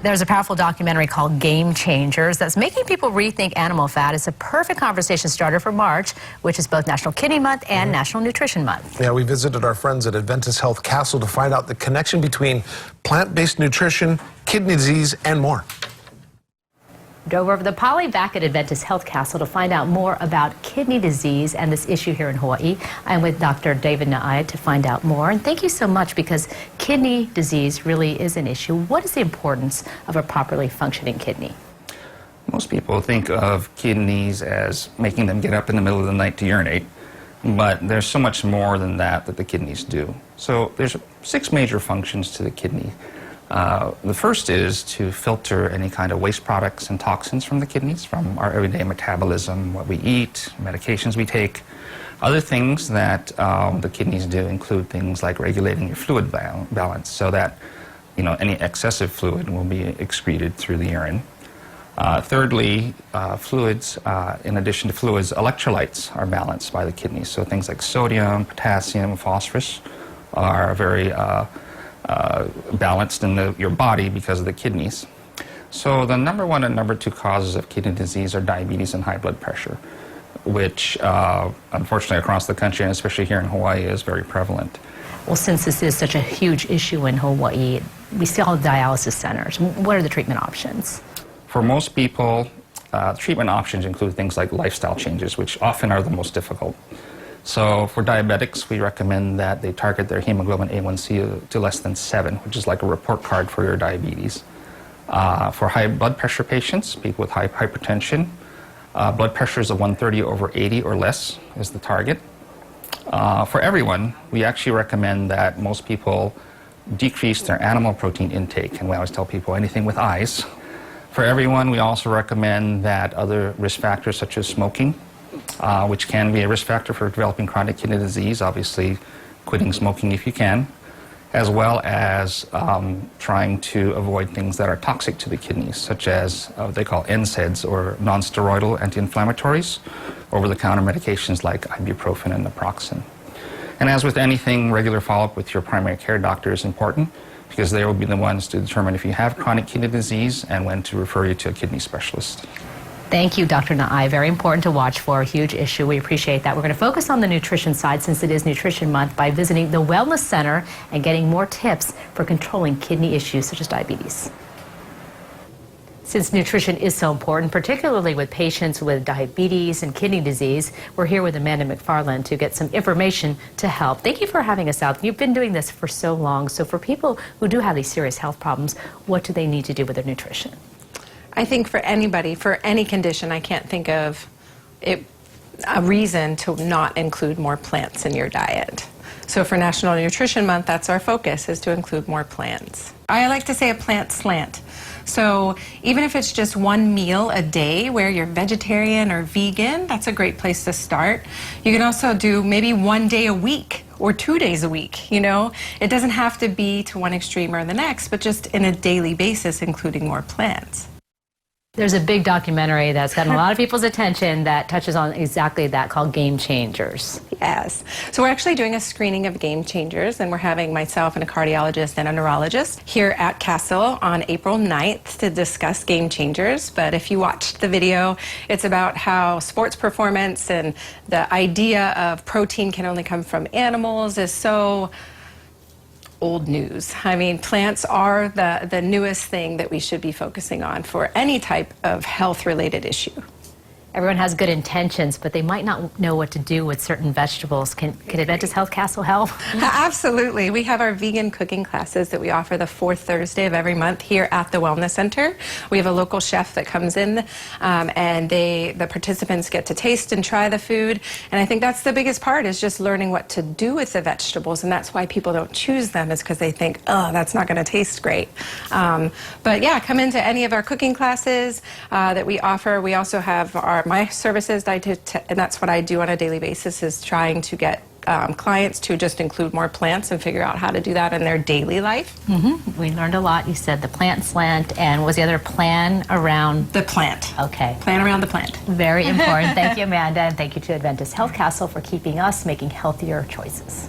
There's a powerful documentary called Game Changers that's making people rethink animal fat. It's a perfect conversation starter for March, which is both National Kidney Month and National Nutrition Month. Yeah, we visited our friends at Adventist Health Castle to find out the connection between plant-based nutrition, kidney disease, and more. Drove over the Poly back at Adventist Health Castle to find out more about kidney disease and this issue here in Hawaii. I'm with Dr. David Na'ai to find out more. And thank you so much, because kidney disease really is an issue. What is the importance of a properly functioning kidney? Most people think of kidneys as making them get up in the middle of the night to urinate, but there's so much more than that the kidneys do. So there's 6 major functions to the kidney. The first is to filter any kind of waste products and toxins from the kidneys, from our everyday metabolism, what we eat, medications we take. Other things that the kidneys do include things like regulating your fluid balance, so that any excessive fluid will be excreted through the urine. Thirdly, fluids, in addition to fluids, electrolytes are balanced by the kidneys. So things like sodium, potassium, phosphorus are very balanced in your body because of the kidneys. So the number 1 and number 2 causes of kidney disease are diabetes and high blood pressure, which unfortunately across the country, and especially here in Hawaii, is very prevalent. Well, since this is such a huge issue in Hawaii, we still have dialysis centers. What are the treatment options? For most people, treatment options include things like lifestyle changes, which often are the most difficult. So for diabetics, we recommend that they target their hemoglobin A1C to less than 7, which is like a report card for your diabetes. For high blood pressure patients, people with high hypertension, blood pressures of 130/80 or less is the target. For everyone, we actually recommend that most people decrease their animal protein intake, and we always tell people anything with eyes. For everyone, we also recommend that other risk factors such as smoking, which can be a risk factor for developing chronic kidney disease, obviously quitting smoking if you can, as well as trying to avoid things that are toxic to the kidneys, such as what they call NSAIDs, or non-steroidal anti-inflammatories, over-the-counter medications like ibuprofen and naproxen. And as with anything, regular follow-up with your primary care doctor is important, because they will be the ones to determine if you have chronic kidney disease and when to refer you to a kidney specialist. Thank you, Dr. Na'ai. Very important to watch for, a huge issue. We appreciate that. We're going to focus on the nutrition side, since it is Nutrition Month, by visiting the Wellness Center and getting more tips for controlling kidney issues such as diabetes. Since nutrition is so important, particularly with patients with diabetes and kidney disease, we're here with Amanda McFarland to get some information to help. Thank you for having us out. You've been doing this for so long. So for people who do have these serious health problems, what do they need to do with their nutrition? I think for anybody, for any condition, I can't think of a reason to not include more plants in your diet. So for National Nutrition Month, that's our focus, is to include more plants. I like to say a plant slant. So even if it's just 1 meal a day where you're vegetarian or vegan, that's a great place to start. You can also do maybe 1 day a week or 2 days a week, It doesn't have to be to one extreme or the next, but just in a daily basis, including more plants. There's a big documentary that's gotten a lot of people's attention that touches on exactly that, called Game Changers. Yes. So we're actually doing a screening of Game Changers, and we're having myself and a cardiologist and a neurologist here at Castle on April 9th to discuss Game Changers. But if you watched the video, it's about how sports performance and the idea of protein can only come from animals is so old news. I mean, plants are the newest thing that we should be focusing on for any type of health-related issue. Everyone has good intentions, but they might not know what to do with certain vegetables. Can Adventist Health Castle help? Absolutely. We have our vegan cooking classes that we offer the 4th Thursday of every month here at the Wellness Center. We have a local chef that comes in, and the participants get to taste and try the food. And I think that's the biggest part, is just learning what to do with the vegetables. And that's why people don't choose them, is because they think, oh, that's not going to taste great. But yeah, come into any of our cooking classes that we offer. We also have my services, and that's what I do on a daily basis, is trying to get clients to just include more plants and figure out how to do that in their daily life. We learned a lot. You said the plant slant, and what was the other plan around? The plant. Okay. Plan around the plant. Very important. Thank you, Amanda, and thank you to Adventist Health Castle for keeping us making healthier choices.